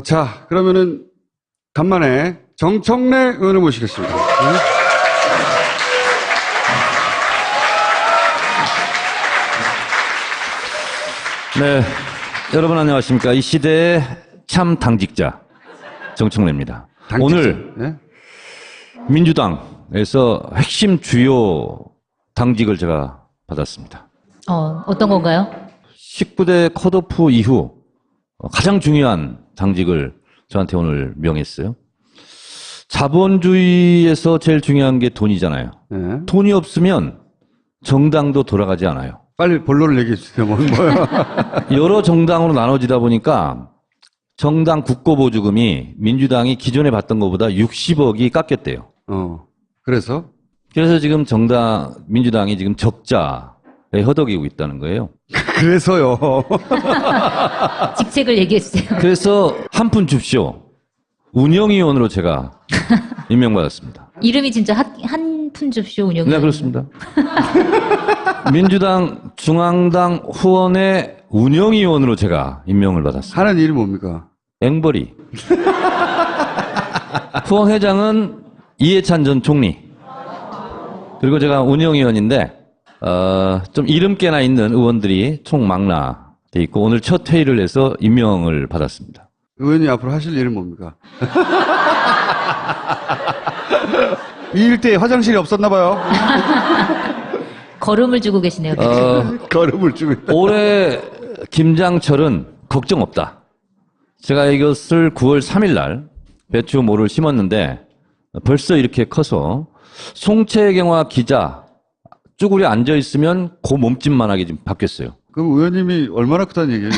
자, 그러면은 간만에 정청래 의원을 모시겠습니다. 네, 여러분 안녕하십니까. 이 시대의 참 당직자 정청래입니다. 당직자. 오늘 네? 민주당에서 핵심 주요 당직을 제가 받았습니다. 어떤 건가요? 19대 컷오프 이후 가장 중요한 당직을 저한테 오늘 명했어요. 자본주의에서 제일 중요한 게 돈이잖아요. 네. 돈이 없으면 정당도 돌아가지 않아요. 빨리 본론을 얘기해 주세요. 뭐야? 여러 정당으로 나눠지다 보니까 정당 국고보조금이 민주당이 기존에 받던 것보다 60억이 깎였대요. 그래서 지금 민주당이 지금 적자에 허덕이고 있다는 거예요. 그래서요. 직책을 얘기해 주세요. 그래서 한 푼 줍쇼. 운영위원으로 제가 임명받았습니다. 이름이 진짜 한푼 줍쇼 운영위. 네, 그렇습니다. 민주당 중앙당 후원의 운영위원으로 제가 임명을 받았습니다. 하는 일이 뭡니까? 앵벌이. 후원회장은 이해찬 전 총리. 그리고 제가 운영위원인데 좀 이름께나 있는 의원들이 총망라돼 있고 오늘 첫 회의를 해서 임명을 받았습니다. 의원이 앞으로 하실 일은 뭡니까? 이 일대에 화장실이 없었나 봐요. 걸음을 주고 계시네요. 걸음을 주고 있다. 올해 김장철은 걱정 없다. 제가 이것을 9월 3일 날 배추 모를 심었는데 벌써 이렇게 커서 송채경화 기자 쭈그려 앉아있으면 그 몸집만하게 지금 바뀌었어요. 그럼 의원님이 얼마나 크다는 얘기예요?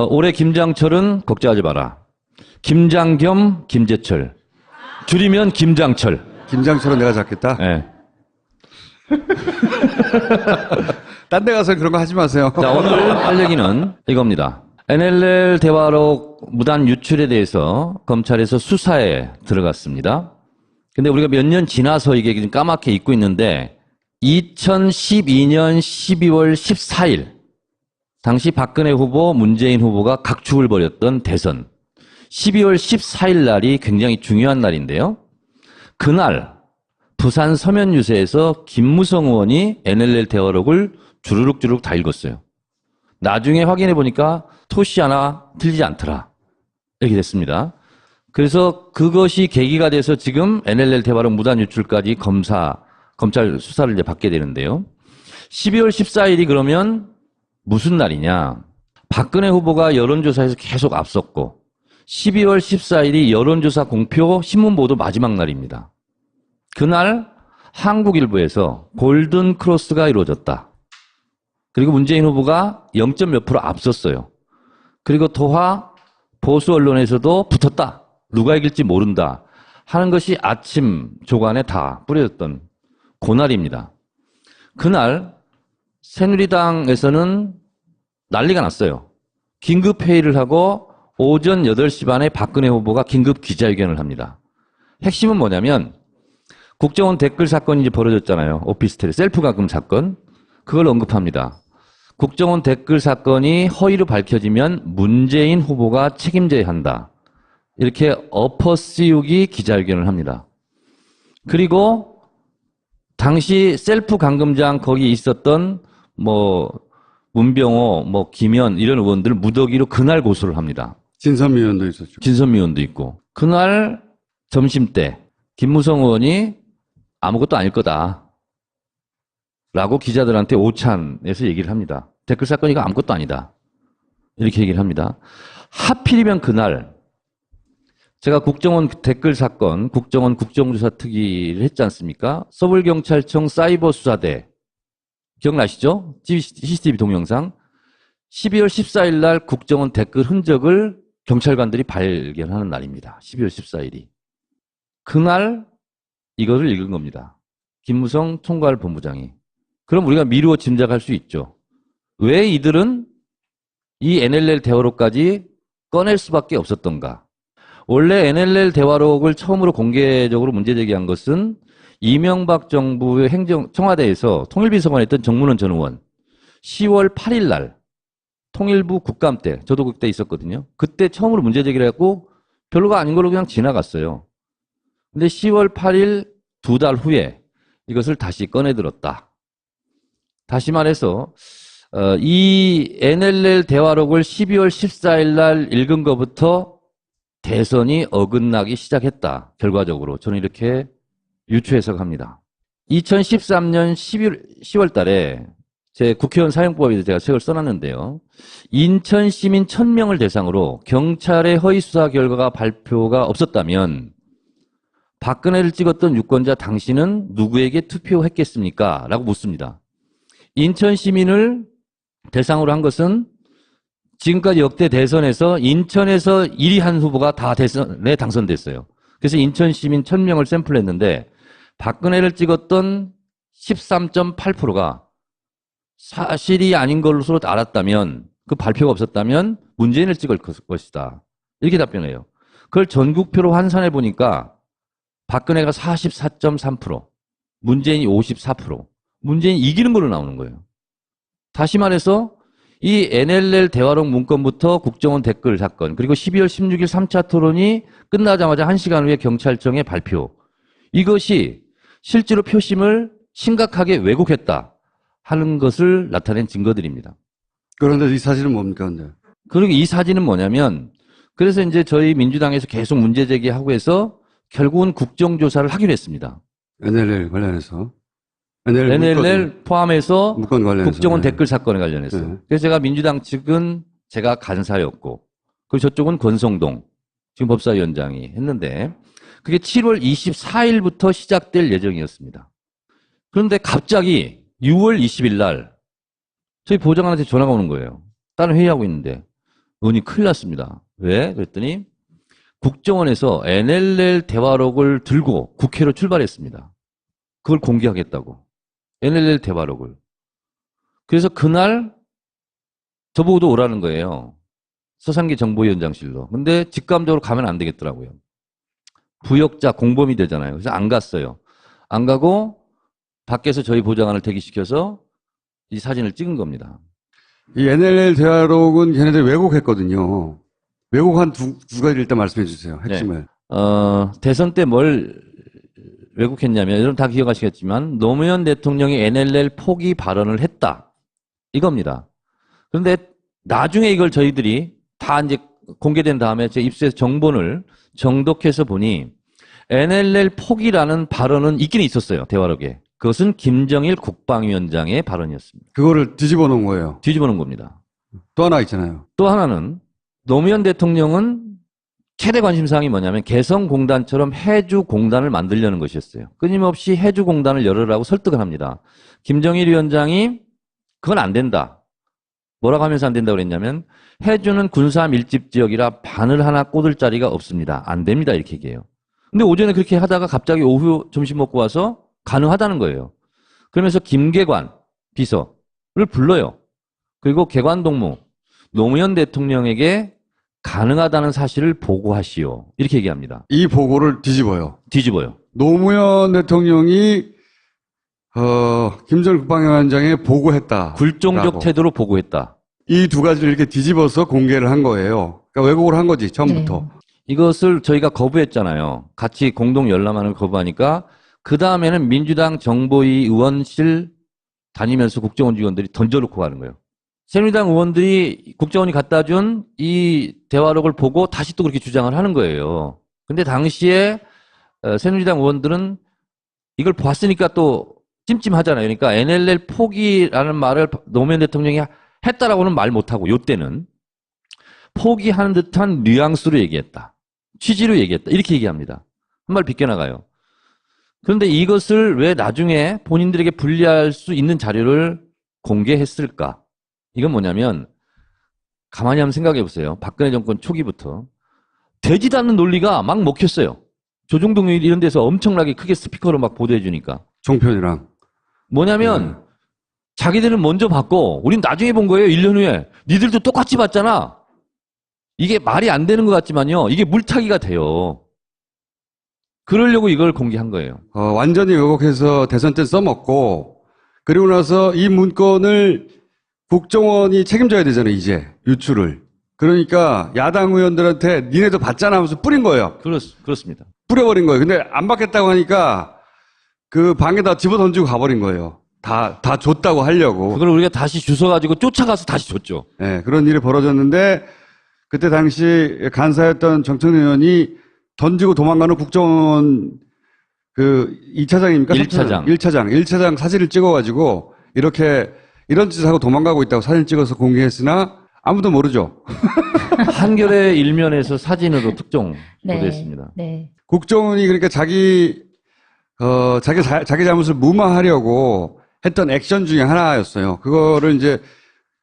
올해 김장철은 걱정하지 마라. 김장 겸 김재철. 줄이면 김장철. 김장철은 내가 잡겠다? 네. 딴 데 가서 그런 거 하지 마세요. 자, 오늘 할 얘기는 이겁니다. NLL 대화록 무단 유출에 대해서 검찰에서 수사에 들어갔습니다. 근데 우리가 몇 년 지나서 이게 지금 까맣게 잊고 있는데 2012년 12월 14일 당시 박근혜 후보, 문재인 후보가 각축을 벌였던 대선 12월 14일 날이 굉장히 중요한 날인데요. 그날 부산 서면 유세에서 김무성 의원이 NLL 대화록을 주르륵 다 읽었어요. 나중에 확인해 보니까 토시 하나 틀리지 않더라. 이렇게 됐습니다. 그래서 그것이 계기가 돼서 지금 NLL 대화록 무단 유출까지 검찰 수사를 이제 받게 되는데요. 12월 14일이 그러면 무슨 날이냐? 박근혜 후보가 여론조사에서 계속 앞섰고 12월 14일이 여론조사 공표 신문 보도 마지막 날입니다. 그날 한국일보에서 골든 크로스가 이루어졌다. 그리고 문재인 후보가 0몇 % 앞섰어요. 그리고 도하 보수 언론에서도 붙었다. 누가 이길지 모른다. 하는 것이 아침 조간에 다 뿌려졌던 그날입니다. 그날 새누리당에서는 난리가 났어요. 긴급회의를 하고 오전 8시 반에 박근혜 후보가 긴급 기자회견을 합니다. 핵심은 뭐냐면 국정원 댓글 사건이 이제 벌어졌잖아요. 오피스텔 셀프 감금 사건. 그걸 언급합니다. 국정원 댓글 사건이 허위로 밝혀지면 문재인 후보가 책임져야 한다. 이렇게 엎어씌우기 기자회견을 합니다. 그리고 당시 셀프 감금장 거기 있었던 문병호, 김현 이런 의원들 무더기로 그날 고소를 합니다. 진선미 의원도 있었죠. 진선미 의원도 있고. 그날 점심때 김무성 의원이 아무것도 아닐 거다. 라고 기자들한테 오찬에서 얘기를 합니다. 댓글 사건이 아무것도 아니다. 이렇게 얘기를 합니다. 하필이면 그날 제가 국정원 댓글 사건, 국정원 국정조사 특위를 했지 않습니까? 서울경찰청 사이버수사대 기억나시죠? CCTV 동영상. 12월 14일 날 국정원 댓글 흔적을 경찰관들이 발견하는 날입니다. 12월 14일이. 그날 이거를 읽은 겁니다. 김무성 총괄본부장이. 그럼 우리가 미루어 짐작할 수 있죠. 왜 이들은 이 NLL 대화록까지 꺼낼 수밖에 없었던가. 원래 NLL 대화록을 처음으로 공개적으로 문제제기한 것은 이명박 정부의 청와대에서 통일비서관에 있던 정문원 전 의원 10월 8일 날 통일부 국감 때, 저도 그때 있었거든요. 그때 처음으로 문제 제기를 했고 별로가 아닌 걸로 그냥 지나갔어요. 근데 10월 8일 2달 후에 이것을 다시 꺼내들었다. 다시 말해서 이 NLL 대화록을 12월 14일 날 읽은 것부터 대선이 어긋나기 시작했다. 결과적으로 저는 이렇게 유추 해석합니다. 2013년 10월 달에 제 국회의원 사용법에도 제가 책을 써놨는데요. 인천 시민 1000명을 대상으로 경찰의 허위 수사 결과가 발표가 없었다면 박근혜를 찍었던 유권자 당신은 누구에게 투표했겠습니까? 라고 묻습니다. 인천 시민을 대상으로 한 것은 지금까지 역대 대선에서 인천에서 1위 한 후보가 다 대선에 당선됐어요. 그래서 인천 시민 1000명을 샘플했는데 박근혜를 찍었던 13.8%가 사실이 아닌 것으로 알았다면 그 발표가 없었다면 문재인을 찍을 것이다. 이렇게 답변해요. 그걸 전국표로 환산해 보니까 박근혜가 44.3%, 문재인이 54%, 문재인이 이기는 걸로 나오는 거예요. 다시 말해서 이 NLL 대화록 문건부터 국정원 댓글 사건 그리고 12월 16일 3차 토론이 끝나자마자 1시간 후에 경찰청의 발표 이것이 실제로 표심을 심각하게 왜곡했다 하는 것을 나타낸 증거들입니다. 그런데 이 사실은 뭡니까, 근데? 그리고 이 사진은 뭐냐면 그래서 이제 저희 민주당에서 계속 문제 제기하고 해서 결국은 국정조사를 하기로 했습니다. NLL 관련해서. NLL 포함해서 문건 관련해서. 국정원 네. 댓글 사건에 관련해서. 네. 그래서 제가 민주당 측은 제가 간사였고 그리고 저쪽은 권성동 지금 법사위원장이 했는데 그게 7월 24일부터 시작될 예정이었습니다. 그런데 갑자기 6월 20일 날 저희 보좌관한테 전화가 오는 거예요. 다른 회의하고 있는데 의원님 큰일 났습니다. 왜? 그랬더니 국정원에서 NLL 대화록을 들고 국회로 출발했습니다. 그걸 공개하겠다고. NLL 대화록을. 그래서 그날 저보고도 오라는 거예요. 서상기 정보위원장실로. 근데 직감적으로 가면 안 되겠더라고요. 부역자 공범이 되잖아요. 그래서 안 갔어요. 안 가고 밖에서 저희 보좌관을 대기시켜서 이 사진을 찍은 겁니다. 이 NLL 대화록은 걔네들이 왜곡했거든요. 왜곡한 두 가지를 일단 말씀해 주세요. 핵심을. 대선 때 뭘 왜곡했냐면 여러분 다 기억하시겠지만 노무현 대통령이 NLL 포기 발언을 했다. 이겁니다. 그런데 나중에 이걸 저희들이 다 이제 공개된 다음에 제 입수해서 정본을 정독해서 보니 NLL 포기라는 발언은 있긴 있었어요. 대화록에. 그것은 김정일 국방위원장의 발언이었습니다. 그거를 뒤집어 놓은 거예요. 뒤집어 놓은 겁니다. 또 하나 있잖아요. 또 하나는 노무현 대통령은 최대 관심사항이 뭐냐면 개성공단처럼 해주공단을 만들려는 것이었어요. 끊임없이 해주공단을 열으라고 설득을 합니다. 김정일 위원장이 그건 안 된다. 뭐라고 하면서 안 된다고 그랬냐면 해주는 군사 밀집 지역이라 바늘 하나 꽂을 자리가 없습니다. 안 됩니다. 이렇게 얘기해요. 근데 오전에 그렇게 하다가 갑자기 오후 점심 먹고 와서 가능하다는 거예요. 그러면서 김계관 비서를 불러요. 그리고 개관동무 노무현 대통령에게 가능하다는 사실을 보고하시오. 이렇게 얘기합니다. 이 보고를 뒤집어요. 뒤집어요. 노무현 대통령이 김정일 국방위원장에 보고했다. 굴종적 태도로 보고했다. 이 두 가지를 이렇게 뒤집어서 공개를 한 거예요. 그러니까 왜곡을 한 거지, 처음부터. 네. 이것을 저희가 거부했잖아요. 같이 공동 열람하는 거부하니까 그 다음에는 민주당 정보위 의원실 다니면서 국정원 직원들이 던져놓고 가는 거예요. 새누리당 의원들이 국정원이 갖다 준 이 대화록을 보고 다시 또 그렇게 주장을 하는 거예요. 근데 당시에 새누리당 의원들은 이걸 봤으니까 또 찜찜하잖아요. 그러니까 NLL 포기라는 말을 노무현 대통령이 했다라고는 말 못하고 요때는 포기하는 듯한 뉘앙스로 얘기했다. 취지로 얘기했다. 이렇게 얘기합니다. 한 발 비껴나가요. 그런데 이것을 왜 나중에 본인들에게 불리할 수 있는 자료를 공개했을까? 이건 뭐냐면 가만히 한번 생각해 보세요. 박근혜 정권 초기부터 되지도 않는 논리가 막 먹혔어요. 조중동 이런 데서 엄청나게 크게 스피커로 막 보도해 주니까. 종편이랑. 뭐냐면 자기들은 먼저 봤고 우린 나중에 본 거예요. 1년 후에. 니들도 똑같이 봤잖아. 이게 말이 안 되는 것 같지만요. 이게 물타기가 돼요. 그러려고 이걸 공개한 거예요. 완전히 왜곡해서 대선 때 써먹고, 그리고 나서 이 문건을 국정원이 책임져야 되잖아요, 이제. 유출을. 그러니까 야당 의원들한테 니네도 받잖아 하면서 뿌린 거예요. 그렇습니다. 뿌려버린 거예요. 근데 안 받겠다고 하니까 그 방에다 집어 던지고 가버린 거예요. 다 줬다고 하려고. 그걸 우리가 다시 주워가지고 쫓아가서 다시 줬죠. 네, 그런 일이 벌어졌는데 그때 당시 간사였던 정청래 의원이 던지고 도망가는 국정원 그 2차장입니까? 1차장. 1차장 사진을 찍어가지고 이렇게 이런 짓을 하고 도망가고 있다고 사진 찍어서 공개했으나 아무도 모르죠. 한겨레 일면에서 사진으로 특종 네. 보도했습니다. 네. 국정원이 그러니까 자기 잘못을 무마하려고 했던 액션 중에 하나였어요. 그거를 이제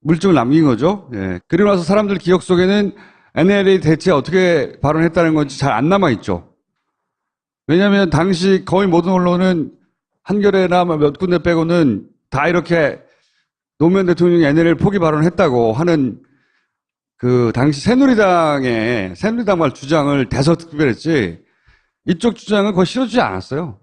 물증을 남긴 거죠. 예. 그리고 나서 사람들 기억 속에는 NLL이 대체 어떻게 발언했다는 건지 잘 안 남아있죠. 왜냐하면 당시 거의 모든 언론은 한겨레나 몇 군데 빼고는 다 이렇게 노무현 대통령이 NLL 포기 발언했다고 하는 그 당시 새누리당 말 주장을 대서특별했지 이쪽 주장은 거의 실어주지 않았어요.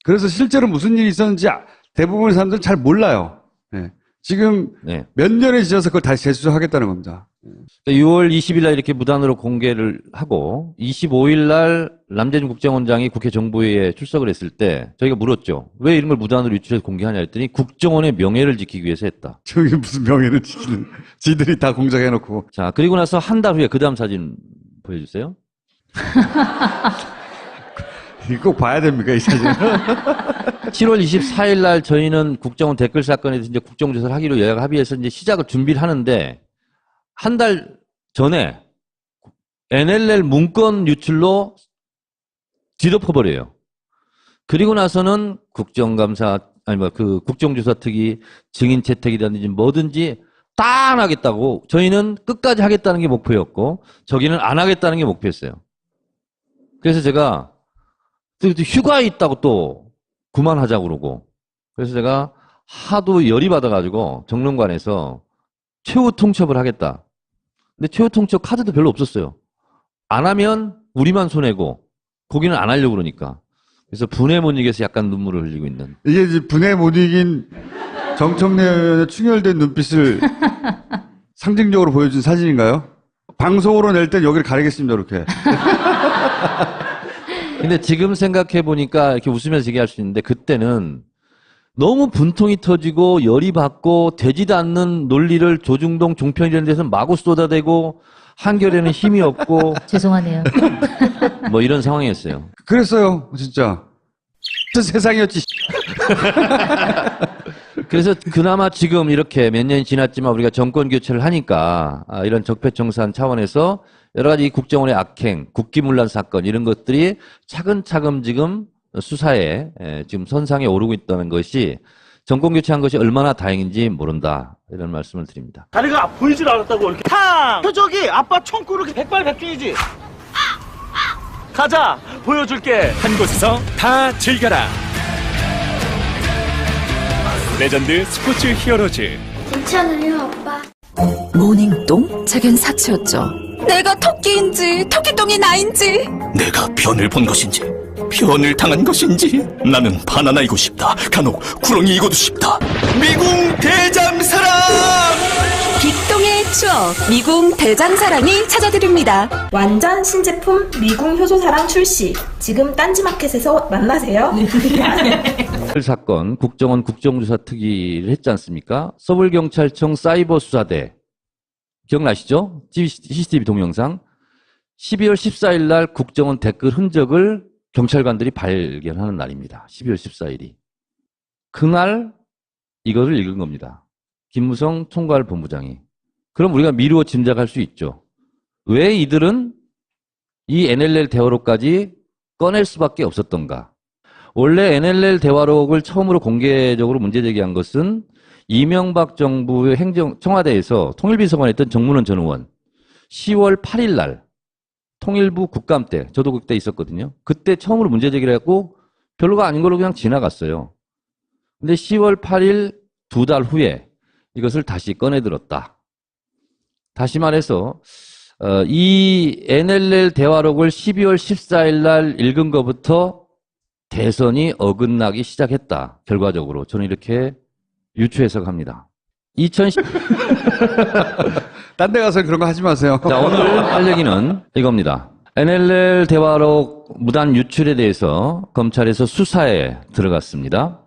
그래서 실제로 무슨 일이 있었는지 대부분의 사람들은 잘 몰라요. 예. 지금 네. 몇 년에 지어서 그걸 다시 재수하겠다는 겁니다. 6월 20일 날 이렇게 무단으로 공개를 하고 25일 날 남재준 국정원장이 국회 정보회의에 출석을 했을 때 저희가 물었죠. 왜 이런 걸 무단으로 유출해서 공개하냐 했더니 국정원의 명예를 지키기 위해서 했다. 저기 무슨 명예를 지키는 지들이 다 공작해놓고. 자, 그리고 나서 한 달 후에 그 다음 사진 보여주세요. 이거 꼭 봐야 됩니까, 이 사진은? 7월 24일 날 저희는 국정원 댓글 사건에 대해서 이제 국정조사를 하기로 여야가 합의해서 이제 시작을 준비를 하는데 한 달 전에 NLL 문건 유출로 뒤덮어버려요. 그리고 나서는 그 국정조사 특위 증인 채택이라든지 뭐든지 다 안 하겠다고 저희는 끝까지 하겠다는 게 목표였고 저기는 안 하겠다는 게 목표였어요. 그래서 제가 또 휴가에 있다고 또 그만하자고 그러고 그래서 제가 하도 열이 받아가지고 정론관에서 최후 통첩을 하겠다. 근데 최후 통첩 카드도 별로 없었어요. 안 하면 우리만 손해고 거기는 안 하려고 그러니까. 그래서 분에 못 이겨서 약간 눈물을 흘리고 있는. 이게 이제 분에 못 이긴 정청래 의원의 충혈된 눈빛을 상징적으로 보여준 사진인가요? 방송으로 낼 땐 여기를 가리겠습니다, 이렇게. 근데 지금 생각해 보니까 이렇게 웃으면서 얘기할 수 있는데 그때는 너무 분통이 터지고 열이 받고 되지도 않는 논리를 조중동 종편이라는 데서 마구 쏟아대고 한겨레는 힘이 없고 죄송하네요. 뭐 이런 상황이었어요. 그랬어요, 진짜. 세상이었지. 그래서 그나마 지금 이렇게 몇 년이 지났지만 우리가 정권 교체를 하니까 이런 적폐청산 차원에서 여러 가지 국정원의 악행, 국기문란 사건 이런 것들이 차근차근 지금 수사에 지금 선상에 오르고 있다는 것이 정권 교체한 것이 얼마나 다행인지 모른다 이런 말씀을 드립니다. 다리가 보이질 않았다고 이렇게 탕! 표적이 아빠 총구를 백발백중이지. 가자 보여줄게. 한 곳에서 다 즐겨라. 레전드 스포츠 히어로즈. 괜찮아요, 아빠. 모닝똥? 제겐 사치였죠. 내가 토끼인지 토끼똥이 나인지 내가 변을 본 것인지 변을 당한 것인지 나는 바나나이고 싶다. 간혹 구렁이이고도 싶다. 미궁 대장사랑. 빅똥의 추억 미궁 대장사랑이 찾아드립니다. 완전 신제품 미궁 효소사랑 출시. 지금 딴지마켓에서 만나세요. 사건 국정원 국정조사 특위를 했지 않습니까? 서울경찰청 사이버수사대 기억나시죠? CCTV 동영상 12월 14일 날 국정원 댓글 흔적을 경찰관들이 발견하는 날입니다. 12월 14일이. 그날 이거를 읽은 겁니다. 김무성 총괄본부장이. 그럼 우리가 미루어 짐작할 수 있죠. 왜 이들은 이 NLL 대화록까지 꺼낼 수밖에 없었던가. 원래 NLL 대화록을 처음으로 공개적으로 문제제기한 것은 이명박 정부의 청와대에서 통일비서관에 있던 정문원 전 의원 10월 8일 날 통일부 국감 때 저도 그때 있었거든요. 그때 처음으로 문제제기를 했고 별로가 아닌 걸로 그냥 지나갔어요. 근데 10월 8일 2달 후에 이것을 다시 꺼내들었다. 다시 말해서 이 NLL 대화록을 12월 14일 날 읽은 것부터 대선이 어긋나기 시작했다. 결과적으로 저는 이렇게 유추해석합니다. 2010. 딴 데 가서 그런 거 하지 마세요. 자, 오늘 할 얘기는 이겁니다. NLL 대화록 무단 유출에 대해서 검찰에서 수사에 들어갔습니다.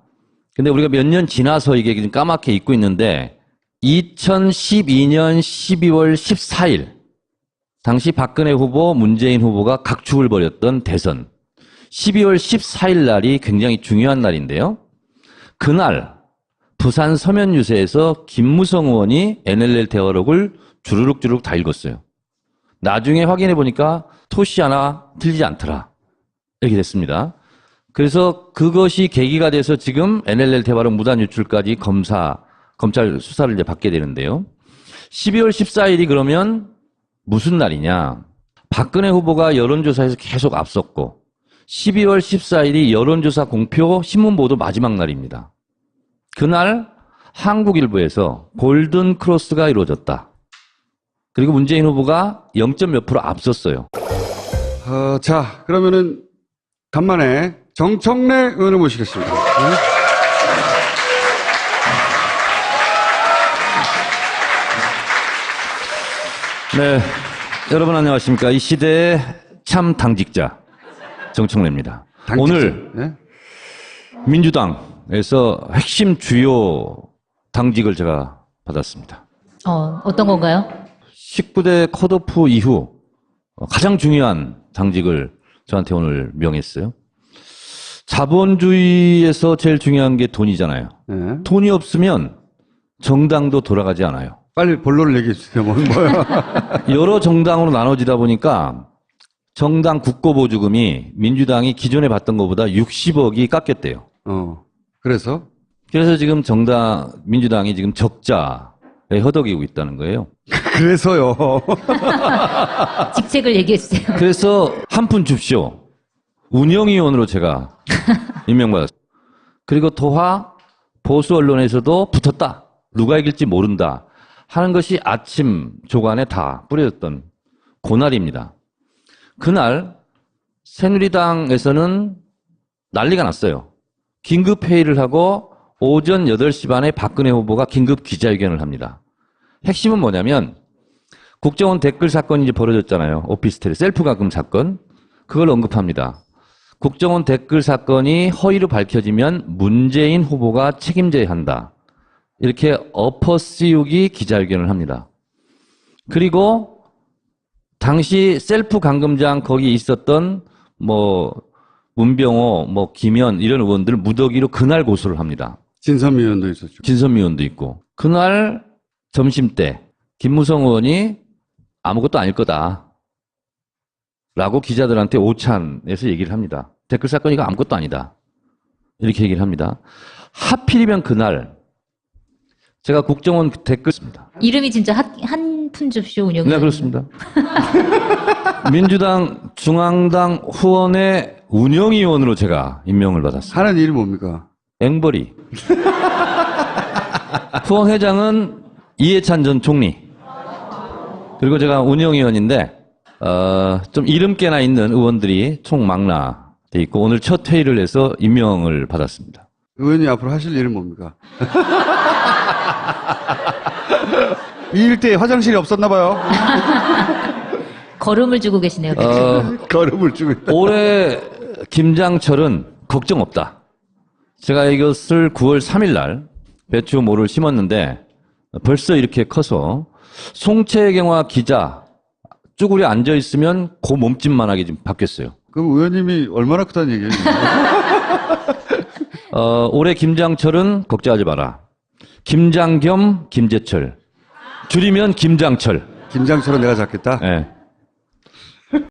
근데 우리가 몇 년 지나서 이게 지금 까맣게 잊고 있는데 2012년 12월 14일 당시 박근혜 후보, 문재인 후보가 각축을 벌였던 대선 12월 14일 날이 굉장히 중요한 날인데요. 그날 부산 서면 유세에서 김무성 의원이 NLL 대화록을 주르륵 다 읽었어요. 나중에 확인해 보니까 토시 하나 틀리지 않더라. 이렇게 됐습니다. 그래서 그것이 계기가 돼서 지금 NLL 대화록 무단 유출까지 검찰 수사를 이제 받게 되는데요. 12월 14일이 그러면 무슨 날이냐? 박근혜 후보가 여론조사에서 계속 앞섰고 12월 14일이 여론조사 공표 신문 보도 마지막 날입니다. 그날 한국일보에서 골든 크로스가 이루어졌다. 그리고 문재인 후보가 0.몇 % 앞섰어요. 자, 그러면은 간만에 정청래 의원을 모시겠습니다. 네, 여러분 안녕하십니까? 이 시대의 참 당직자 정청래입니다. 오늘 네? 민주당에서 핵심 주요 당직을 제가 받았습니다. 어떤 건가요? 19대 컷오프 이후 가장 중요한 당직을 저한테 오늘 명했어요. 자본주의에서 제일 중요한 게 돈이잖아요. 네. 돈이 없으면 정당도 돌아가지 않아요. 빨리 본론을 얘기해 주세요. 뭐야? 여러 정당으로 나눠지다 보니까 정당 국고보조금이 민주당이 기존에 받던 것보다 60억이 깎였대요. 그래서 지금 민주당이 지금 적자에 허덕이고 있다는 거예요. 그래서요. 직책을 얘기해 주세요. 그래서 한 푼 줍쇼. 운영위원으로 제가 임명받았어요. 그리고 더하 보수 언론에서도 붙었다. 누가 이길지 모른다. 하는 것이 아침 조간에 다 뿌려졌던 그날입니다. 그날 새누리당에서는 난리가 났어요. 긴급회의를 하고 오전 8시 반에 박근혜 후보가 긴급 기자회견을 합니다. 핵심은 뭐냐면 국정원 댓글 사건이 이제 벌어졌잖아요. 오피스텔 셀프 감금 사건. 그걸 언급합니다. 국정원 댓글 사건이 허위로 밝혀지면 문재인 후보가 책임져야 한다. 이렇게 엎어씌우기 기자회견을 합니다. 그리고 당시 셀프 감금장 거기 있었던 문병호, 김현 이런 의원들 무더기로 그날 고소를 합니다. 진선미 의원도 있었죠. 진선미 의원도 있고. 그날 점심때 김무성 의원이 아무것도 아닐 거다. 라고 기자들한테 오찬에서 얘기를 합니다. 댓글 사건이 이거 아무것도 아니다. 이렇게 얘기를 합니다. 하필이면 그날 제가 국정원 댓글 씁니다. 이름이 진짜 한푼 줍쇼 운영위원. 네, 그렇습니다. 민주당 중앙당 후원의 운영위원으로 제가 임명을 받았습니다. 하는 일이 뭡니까? 앵벌이. 후원회장은 이해찬 전 총리. 그리고 제가 운영위원인데 좀 이름께나 있는 의원들이 총 망라돼 있고 오늘 첫 회의를 해서 임명을 받았습니다. 의원이 앞으로 하실 일은 뭡니까? 이 일대에 화장실이 없었나 봐요. 걸음을 주고 계시네요. 걸음을 주고 있다. 올해 김장철은 걱정 없다. 제가 이것을 9월 3일 날 배추 모를 심었는데 벌써 이렇게 커서 송채경화 기자 쭈그려 앉아 있으면 그 몸집만하게 지금 바뀌었어요. 그럼 의원님이 얼마나 크다는 얘기예요? 올해 김장철은 걱정하지 마라. 김장 겸 김재철. 줄이면 김장철. 김장철은 내가 잡겠다? 네.